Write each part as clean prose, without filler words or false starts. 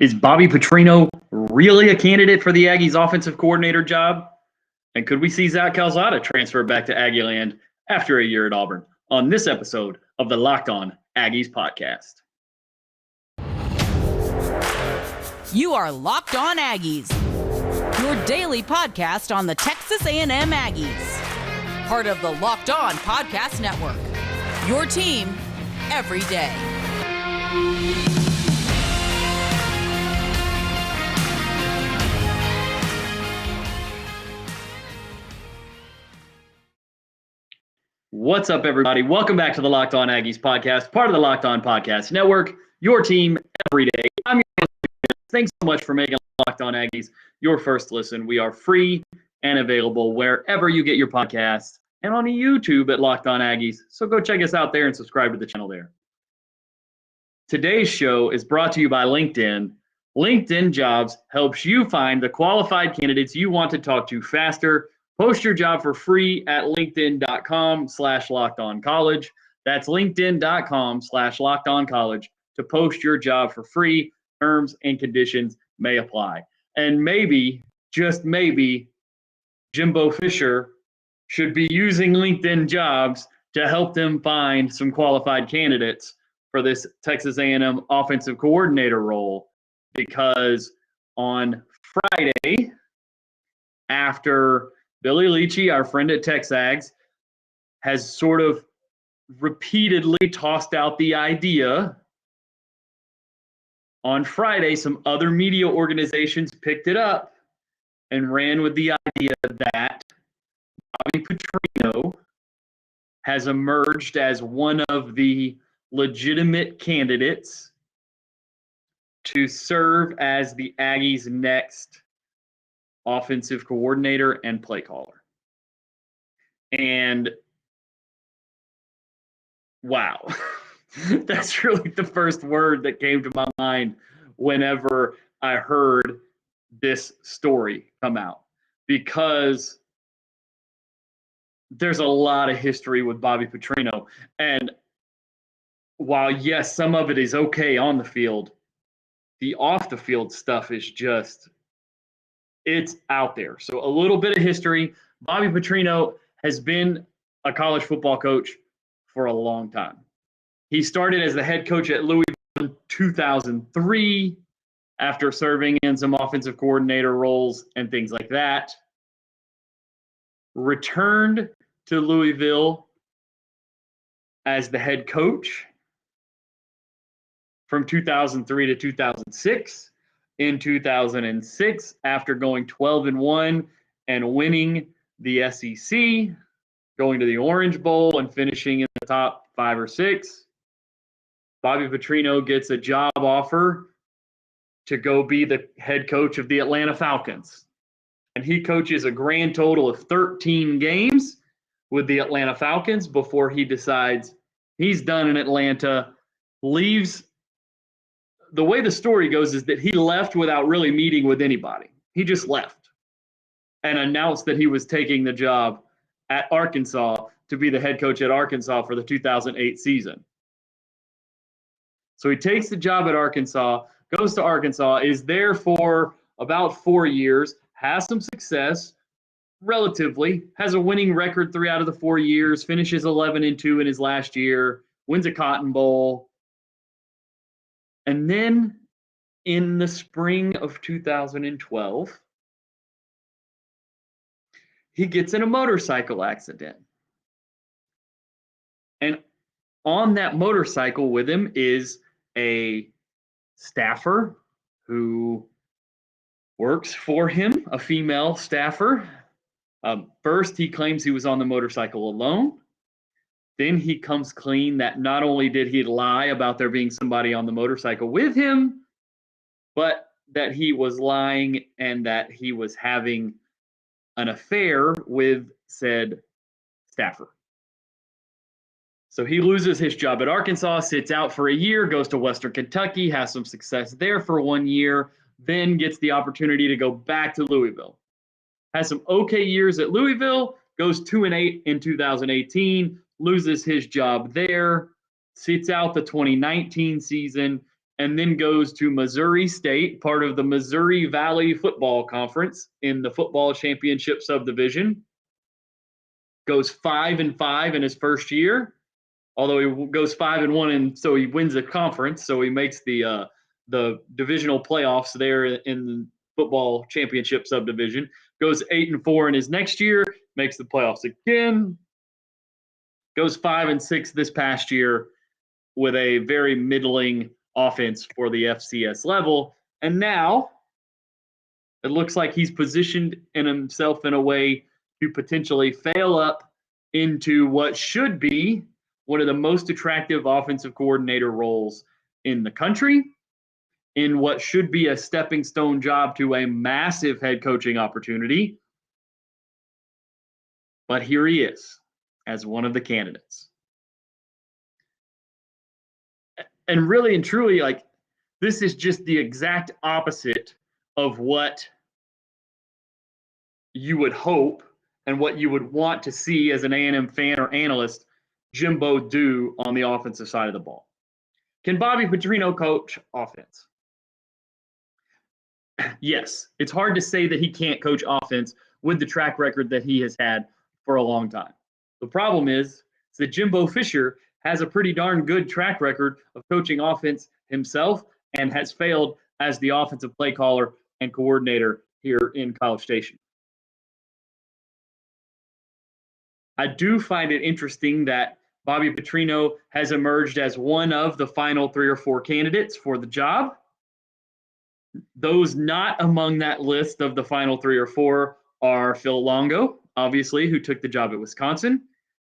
Is Bobby Petrino really a candidate for the Aggies offensive coordinator job? And could we see Zach Calzada transfer back to Aggieland after a year at Auburn on this episode of the Locked On Aggies podcast? You are Locked On Aggies, your daily podcast on the Texas A&M Aggies. Part of the Locked On Podcast Network, your team every day. What's up, everybody? Welcome back to the Locked On Aggies podcast, part of the Locked On Podcast Network, your team every day. I'm your host. Thanks so much for making Locked On Aggies your first listen. We are free and available wherever you get your podcasts and on YouTube at Locked On Aggies. So go check us out there and subscribe to the channel there. Today's show is brought to you by LinkedIn. LinkedIn Jobs helps you find the qualified candidates you want to talk to faster. Post your job for free at linkedin.com/lockedoncollege. That's linkedin.com/lockedoncollege to post your job for free. Terms and conditions may apply. And maybe, just maybe, Jimbo Fisher should be using LinkedIn Jobs to help them find some qualified candidates for this Texas A&M offensive coordinator role, because on Friday, after Billy Leachy, our friend at TexAgs, has sort of repeatedly tossed out the idea. On Friday, some other media organizations picked it up and ran with the idea that Bobby Petrino has emerged as one of the legitimate candidates to serve as the Aggies' next offensive coordinator and play caller. And wow, that's really the first word that came to my mind whenever I heard this story come out, because there's a lot of history with Bobby Petrino. And while, yes, some of it is okay on the field, the off the field stuff is just, it's out there. So a little bit of history. Bobby Petrino has been a college football coach for a long time. He started as the head coach at Louisville in 2003 after serving in some offensive coordinator roles and things like that. Returned to Louisville as the head coach from 2003 to 2006. In 2006, after going 12-1 and winning the SEC, going to the Orange Bowl and finishing in the top 5 or 6, Bobby Petrino gets a job offer to go be the head coach of the Atlanta Falcons. And he coaches a grand total of 13 games with the Atlanta Falcons before he decides he's done in Atlanta, leaves. The way the story goes is that he left without really meeting with anybody. He just left and announced that he was taking the job at Arkansas to be the head coach at Arkansas for the 2008 season. So he takes the job at Arkansas, goes to Arkansas, is there for about 4 years, has some success, relatively, has a winning record 3 out of the 4 years, finishes 11-2 in his last year, wins a Cotton Bowl. And then in the spring of 2012, he gets in a motorcycle accident. And on that motorcycle with him is a staffer who works for him, a female staffer. First, he claims he was on the motorcycle alone. Then he comes clean that not only did he lie about there being somebody on the motorcycle with him, but that he was lying and that he was having an affair with said staffer. So he loses his job at Arkansas, sits out for a year, goes to Western Kentucky, has some success there for 1 year, then gets the opportunity to go back to Louisville. Has some okay years at Louisville, goes 2-8 in 2018, loses his job there, sits out the 2019 season, and then goes to Missouri State, part of the Missouri Valley Football Conference in the football championship subdivision. Goes 5-5 in his first year, although he goes 5-1, and so he wins the conference. So he makes the divisional playoffs there in the football championship subdivision. Goes 8-4 in his next year, makes the playoffs again. Goes 5-6 this past year with a very middling offense for the FCS level. And now it looks like he's positioned himself in a way to potentially fail up into what should be one of the most attractive offensive coordinator roles in the country, in what should be a stepping stone job to a massive head coaching opportunity. But here he is as one of the candidates. And really and truly, like, this is just the exact opposite of what you would hope and what you would want to see as an A&M fan or analyst Jimbo do on the offensive side of the ball. Can Bobby Petrino coach offense? Yes. It's hard to say that he can't coach offense with the track record that he has had for a long time. The problem is that Jimbo Fisher has a pretty darn good track record of coaching offense himself and has failed as the offensive play caller and coordinator here in College Station. I do find it interesting that Bobby Petrino has emerged as one of the final 3 or 4 candidates for the job. Those not among that list of the final 3 or 4 are Phil Longo, obviously, who took the job at Wisconsin,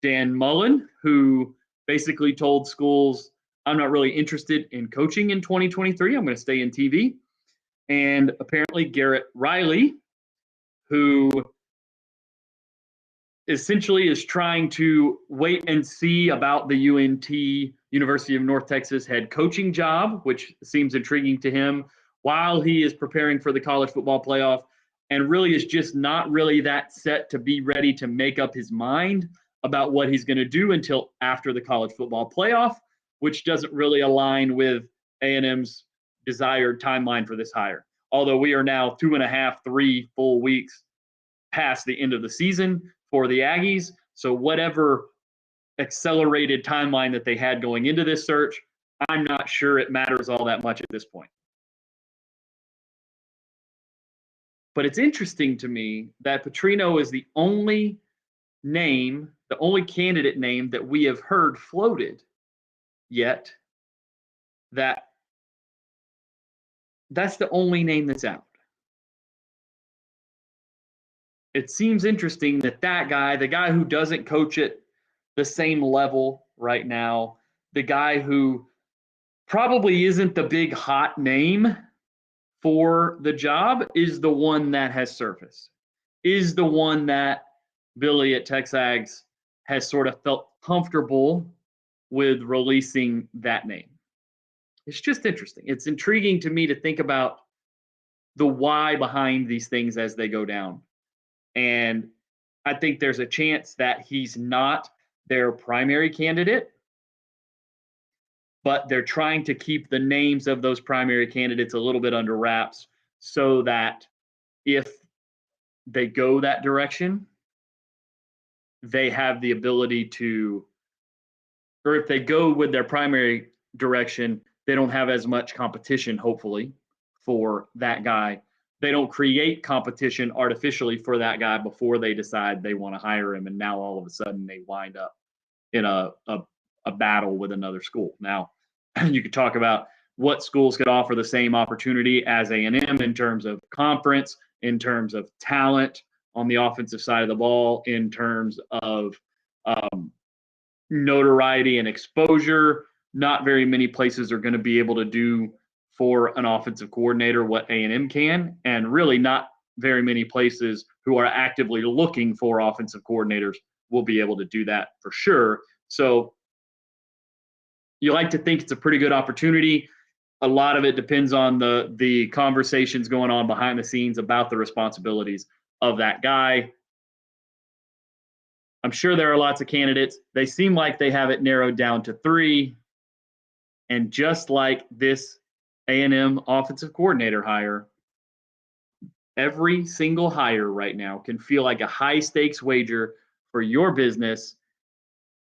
Dan Mullen, who basically told schools, I'm not really interested in coaching in 2023. I'm going to stay in TV. And apparently Garrett Riley, who essentially is trying to wait and see about the UNT, University of North Texas head coaching job, which seems intriguing to him, while he is preparing for the college football playoff, and really is just not really that set to be ready to make up his mind about what he's going to do until after the college football playoff, which doesn't really align with A&M's desired timeline for this hire. Although we are now 2.5, 3 full weeks past the end of the season for the Aggies. So whatever accelerated timeline that they had going into this search, I'm not sure it matters all that much at this point. But it's interesting to me that Petrino is the only name, the only candidate name that we have heard floated yet. That's the only name that's out. It seems interesting that guy, the guy who doesn't coach at the same level right now, the guy who probably isn't the big hot name for the job, is the one that has surfaced, is the one that Billy at Texags has sort of felt comfortable with releasing that name. It's just interesting. It's intriguing to me to think about the why behind these things as they go down. And I think there's a chance that he's not their primary candidate, but they're trying to keep the names of those primary candidates a little bit under wraps so that if they go that direction, they have the ability to, or if they go with their primary direction, they don't have as much competition, hopefully, for that guy. They don't create competition artificially for that guy before they decide they want to hire him, and now all of a sudden they wind up in a battle with another school. Now, you could talk about what schools could offer the same opportunity as A&M in terms of conference, in terms of talent on the offensive side of the ball, in terms of notoriety and exposure. Not very many places are going to be able to do for an offensive coordinator what A&M can, and really not very many places who are actively looking for offensive coordinators will be able to do that for sure. So you like to think it's a pretty good opportunity. A lot of it depends on the conversations going on behind the scenes about the responsibilities of that guy. I'm sure there are lots of candidates. They seem like they have it narrowed down to 3. And just like this A&M offensive coordinator hire, every single hire right now can feel like a high stakes wager for your business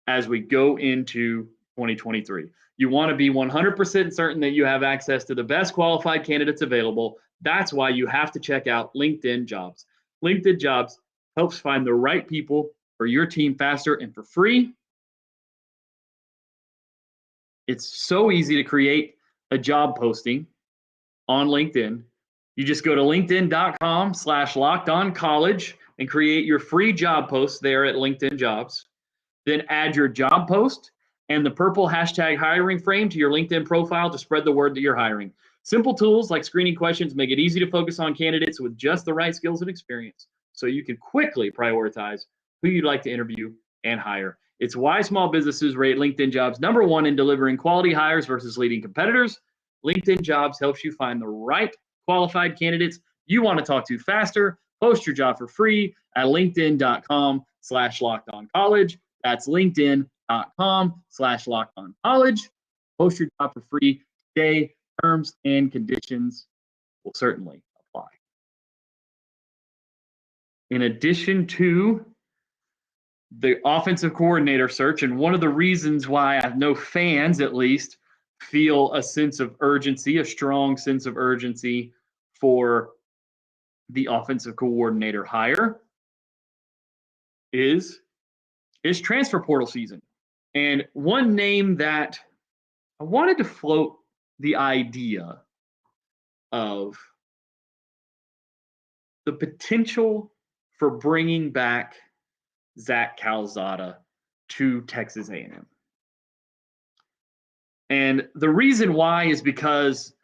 as we go into 2023. You want to be 100% certain that you have access to the best qualified candidates available. That's why you have to check out LinkedIn Jobs. LinkedIn Jobs helps find the right people for your team faster and for free. It's so easy to create a job posting on LinkedIn. You just go to linkedin.com/lockedoncollege and create your free job post there at LinkedIn Jobs. Then add your job post and the purple hashtag hiring frame to your LinkedIn profile to spread the word that you're hiring. Simple tools like screening questions make it easy to focus on candidates with just the right skills and experience, so you can quickly prioritize who you'd like to interview and hire. It's why small businesses rate LinkedIn Jobs #1 in delivering quality hires versus leading competitors. LinkedIn Jobs helps you find the right qualified candidates you want to talk to faster. Post your job for free at linkedin.com/lockedoncollege. That's linkedin.com/lockedoncollege. Post your job for free today. Terms and conditions will certainly apply. In addition to the offensive coordinator search, and one of the reasons why I know fans at least feel a sense of urgency, a strong sense of urgency for the offensive coordinator hire is transfer portal season. And one name that I wanted to float the idea of the potential for bringing back Zach Calzada to Texas A&M. And the reason why is because,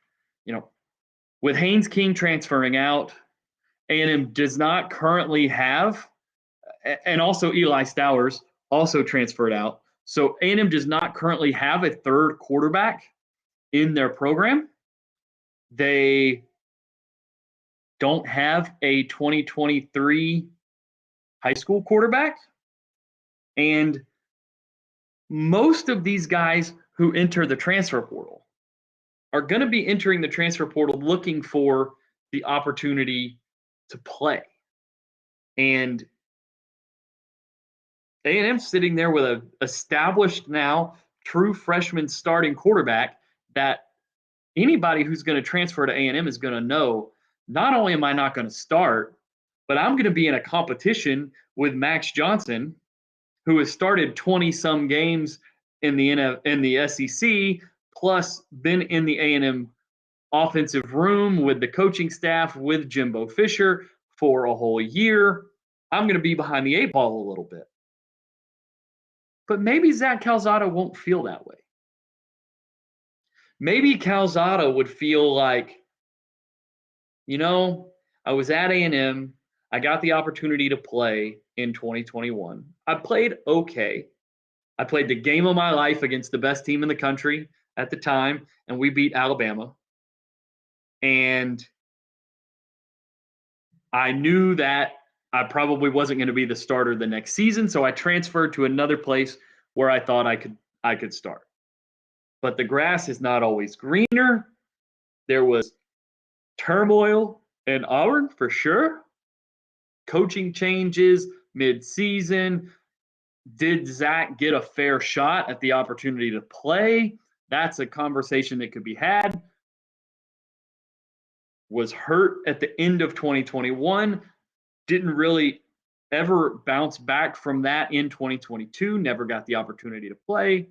with Haynes King transferring out, A&M does not currently have, and also Eli Stowers also transferred out. So A&M does not currently have a third quarterback in their program. They don't have a 2023 high school quarterback. And most of these guys who enter the transfer portal are going to be entering the transfer portal looking for the opportunity to play. And A&M sitting there with an established now true freshman starting quarterback that anybody who's going to transfer to A&M is going to know, not only am I not going to start, but I'm going to be in a competition with Max Johnson, who has started 20-some games in the SEC, plus been in the A&M offensive room with the coaching staff with Jimbo Fisher for a whole year. I'm going to be behind the eight ball a little bit. But maybe Zach Calzada won't feel that way. Maybe Calzada would feel like, I was at A&M. I got the opportunity to play in 2021. I played okay. I played the game of my life against the best team in the country at the time, and we beat Alabama. And I knew that I probably wasn't going to be the starter the next season, so I transferred to another place where I thought I could start. But the grass is not always greener. There was turmoil in Auburn for sure. Coaching changes mid-season. Did Zach get a fair shot at the opportunity to play? That's a conversation that could be had. Was hurt at the end of 2021. Didn't really ever bounce back from that in 2022. Never got the opportunity to play.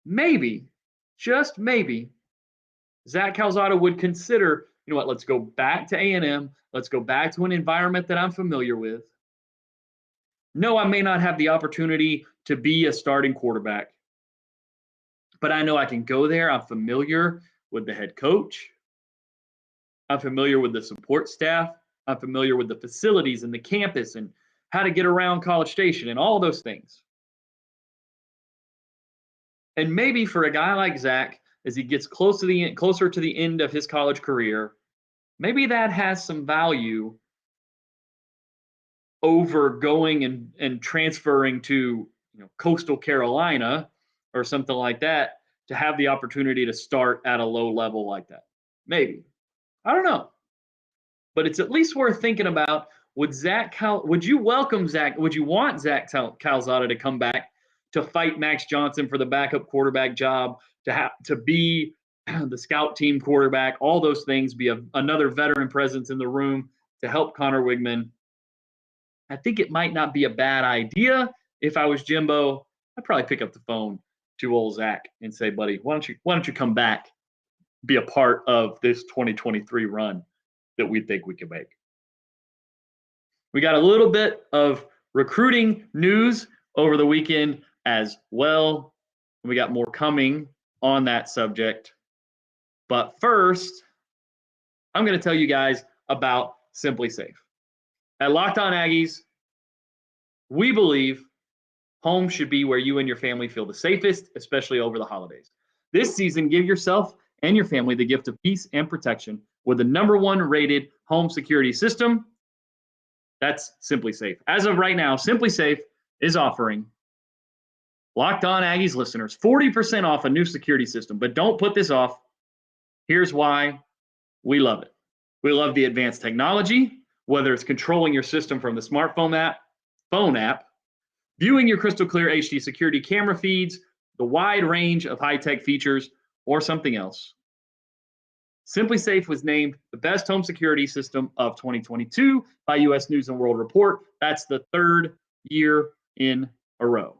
Maybe, just maybe, Zach Calzada would consider, let's go back to A&M. Let's go back to an environment that I'm familiar with. No, I may not have the opportunity to be a starting quarterback, but I know I can go there. I'm familiar with the head coach. I'm familiar with the support staff. I'm familiar with the facilities and the campus and how to get around College Station and all those things. And maybe for a guy like Zach, as he gets closer to the end of his college career, maybe that has some value over going and transferring to Coastal Carolina or something like that to have the opportunity to start at a low level like that. Maybe. I don't know. But it's at least worth thinking about. Would you welcome Zach? Would you want Zach Calzada to come back to fight Max Johnson for the backup quarterback job, to be the scout team quarterback, all those things, be another veteran presence in the room to help Connor Wigman? I think it might not be a bad idea. If I was Jimbo, I'd probably pick up the phone to old Zach and say, buddy, why don't you come back, be a part of this 2023 run that we think we can make. We got a little bit of recruiting news over the weekend as well. We got more coming on that subject. But first, I'm going to tell you guys about SimpliSafe. At Locked On Aggies, we believe home should be where you and your family feel the safest, especially over the holidays. This season, give yourself and your family the gift of peace and protection with the #1 rated home security system. That's SimpliSafe. As of right now, SimpliSafe is offering Locked On Aggies listeners 40% off a new security system. But don't put this off. Here's why we love it. We love the advanced technology, whether it's controlling your system from the smartphone phone app, viewing your crystal clear HD security camera feeds, the wide range of high-tech features, or something else. SimpliSafe was named the best home security system of 2022 by U.S. News & World Report. That's the 3rd year in a row.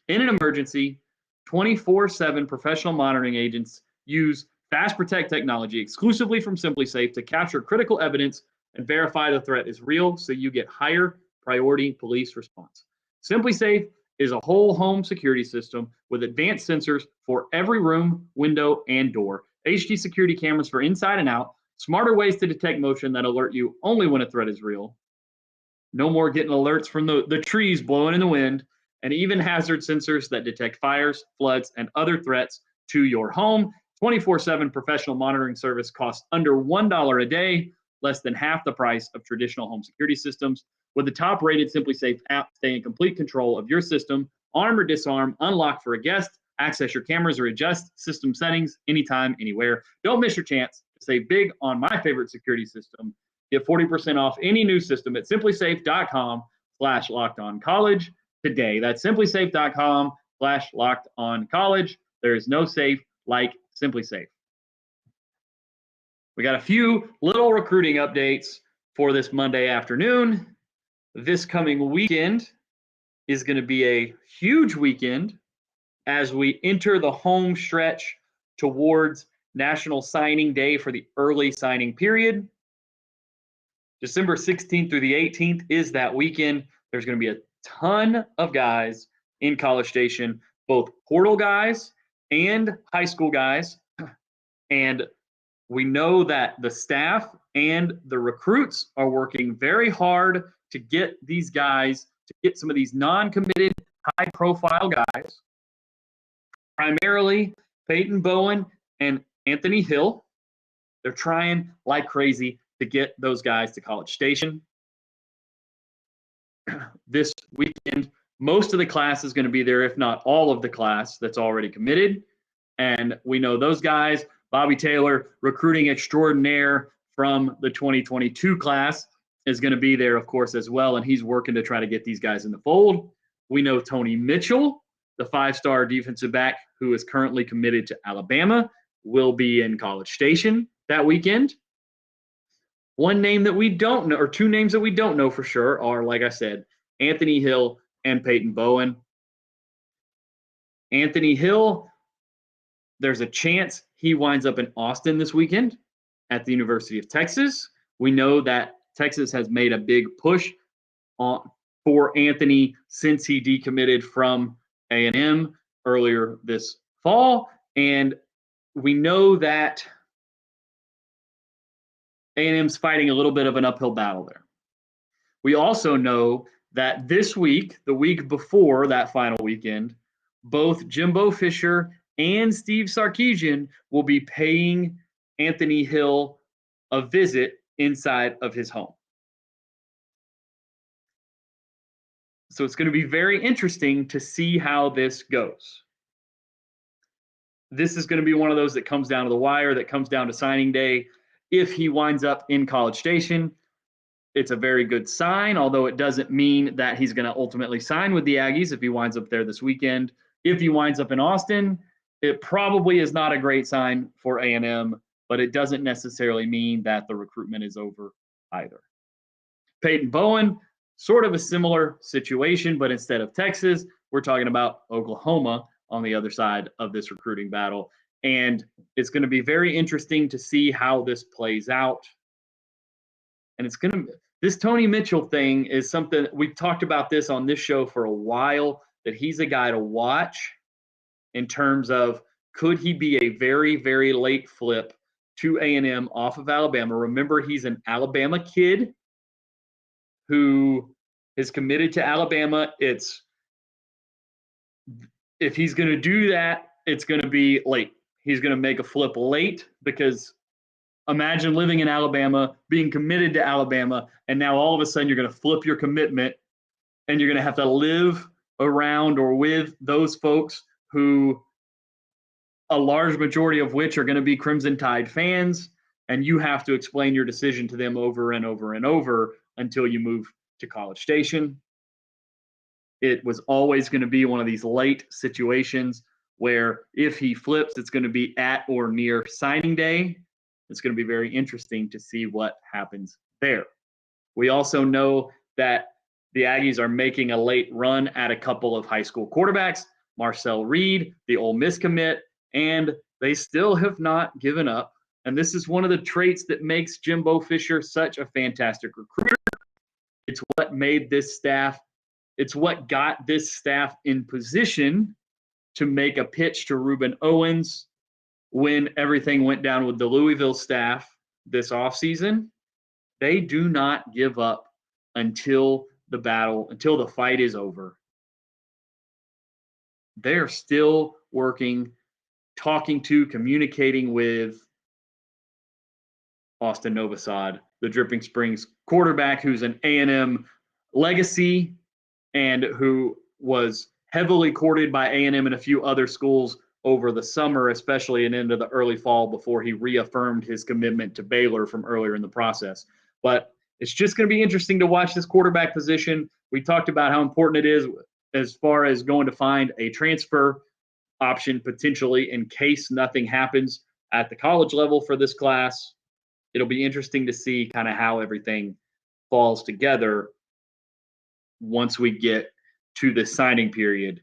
In an emergency, 24/7 professional monitoring agents use Fast Protect technology exclusively from SimpliSafe to capture critical evidence and verify the threat is real, so you get higher priority police response. SimpliSafe is a whole home security system with advanced sensors for every room, window, and door, HD security cameras for inside and out, smarter ways to detect motion that alert you only when a threat is real. No more getting alerts from the trees blowing in the wind, and even hazard sensors that detect fires, floods, and other threats to your home. 24/7 professional monitoring service costs under $1 a day, less than half the price of traditional home security systems. With the top-rated SimpliSafe app, stay in complete control of your system, arm or disarm, unlock for a guest, access your cameras or adjust system settings anytime, anywhere. Don't miss your chance to save big on my favorite security system. Get 40% off any new system at simplisafe.com/lockedoncollege today. That's simplisafe.com/lockedoncollege. There is no safe like SimpliSafe. We got a few little recruiting updates for this Monday afternoon. This coming weekend is going to be a huge weekend as we enter the home stretch towards National Signing Day for the early signing period. December 16th through the 18th is that weekend. There's going to be a ton of guys in College Station, both portal guys and high school guys. And we know that the staff and the recruits are working very hard to get these guys, to get some of these non-committed, high-profile guys, primarily Peyton Bowen and Anthony Hill. They're trying like crazy to get those guys to College Station. This weekend, most of the class is going to be there, if not all of the class that's already committed. And we know those guys. Bobby Taylor, recruiting extraordinaire from the 2022 class, is going to be there, of course, as well. And he's working to try to get these guys in the fold. We know Tony Mitchell, the 5-star defensive back who is currently committed to Alabama, will be in College Station that weekend. One name that we don't know, or two names that we don't know for sure, are, like I said, Anthony Hill and Peyton Bowen. Anthony Hill, there's a chance he winds up in Austin this weekend at the University of Texas. We know that Texas has made a big push for Anthony since he decommitted from A&M earlier this fall. And we know that A&M's fighting a little bit of an uphill battle there. We also know that this week, the week before that final weekend, both Jimbo Fisher and Steve Sarkisian will be paying Anthony Hill a visit inside of his home. So it's going to be very interesting to see how this goes. this is going to be one of those that comes down to the wire, that comes down to signing day. If he winds up in College Station, it's a very good sign, although it doesn't mean that he's going to ultimately sign with the Aggies if he winds up there this weekend. If he winds up in Austin, it probably is not a great sign for A&M, but it doesn't necessarily mean that the recruitment is over either. Peyton Bowen, sort of a similar situation, but instead of Texas, we're talking about Oklahoma on the other side of this recruiting battle. And it's going to be very interesting to see how this plays out. And this Tony Mitchell thing is something, we've talked about this on this show for a while, that he's a guy to watch in terms of, could he be a very, very late flip to A&M off of Alabama? Remember, he's an Alabama kid who is committed to Alabama. If he's going to do that, it's going to be late. He's going to make a flip late, because imagine living in Alabama, being committed to Alabama, and now all of a sudden you're going to flip your commitment, and you're going to have to live around or with those folks who, a large majority of which are going to be Crimson Tide fans, and you have to explain your decision to them over and over and over until you move to College Station. It was always going to be one of these late situations where if he flips, it's going to be at or near signing day. It's going to be very interesting to see what happens there. We also know that the Aggies are making a late run at a couple of high school quarterbacks, Marcel Reed, the Ole Miss commit, and they still have not given up. And this is one of the traits that makes Jimbo Fisher such a fantastic recruiter. It's what made this staff, it's what got this staff in position to make a pitch to Reuben Owens when everything went down with the Louisville staff this offseason. They do not give up until the fight is over. They're still working, talking to, communicating with Austin Novosad, the Dripping Springs quarterback, who's an A&M legacy and who was heavily courted by A&M and a few other schools over the summer, especially and into the early fall, before he reaffirmed his commitment to Baylor from earlier in the process. But it's just going to be interesting to watch this quarterback position. We talked about how important it is as far as going to find a transfer option potentially in case nothing happens at the college level for this class. It'll be interesting to see kind of how everything falls together once we get to the signing period.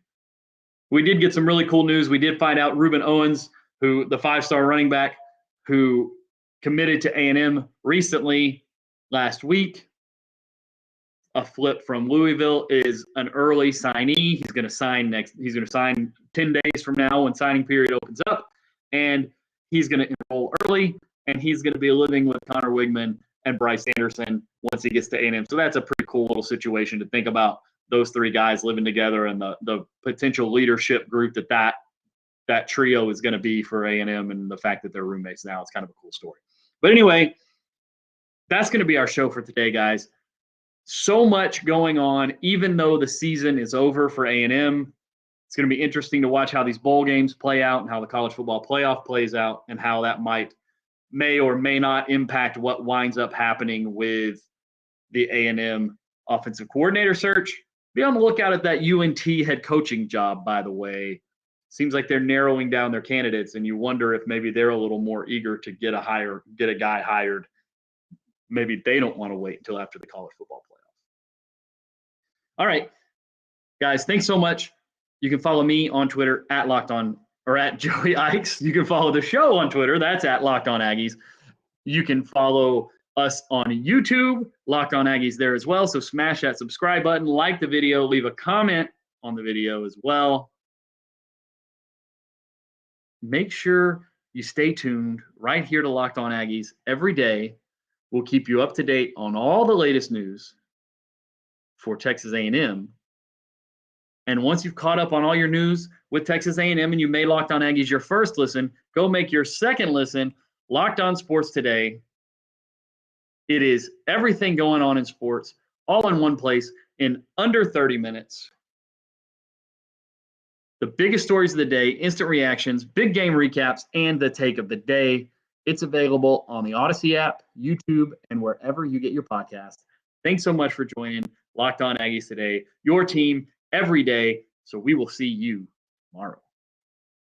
We did get some really cool news. We did find out Reuben Owens, who the 5-star running back who committed to A&M recently last week, a flip from Louisville, is an early signee. He's going to sign 10 days from now when signing period opens up, and he's going to enroll early, and he's going to be living with Connor Wigman and Bryce Anderson once he gets to A&M. So that's a pretty cool little situation to think about, those three guys living together and the potential leadership group that trio is going to be for A&M, and the fact that they're roommates now. It's kind of a cool story. But anyway, that's going to be our show for today, guys. So much going on, even though the season is over for A&M. It's going to be interesting to watch how these bowl games play out and how the college football playoff plays out, and how that may or may not impact what winds up happening with the A&M offensive coordinator search. Be on the lookout at that UNT head coaching job, by the way. Seems like they're narrowing down their candidates, and you wonder if maybe they're a little more eager to get a guy hired. Maybe they don't want to wait until after the college football playoff. All right, guys, thanks so much. You can follow me on Twitter at @LockedOn or at Joey Ikes. You can follow the show on Twitter. That's at Locked On Aggies. You can follow us on YouTube, Locked On Aggies there as well. So smash that subscribe button, like the video, leave a comment on the video as well. Make sure you stay tuned right here to Locked On Aggies every day. We'll keep you up to date on all the latest news for Texas A&M. And once you've caught up on all your news with Texas A&M and you made Locked On Aggies your first listen, go make your second listen, Locked On Sports Today. It is everything going on in sports, all in one place in under 30 minutes. the biggest stories of the day, instant reactions, big game recaps, and the take of the day. It's available on the Odyssey app, YouTube, and wherever you get your podcasts. Thanks so much for joining Locked On Aggies today, your team every day. So we will see you tomorrow.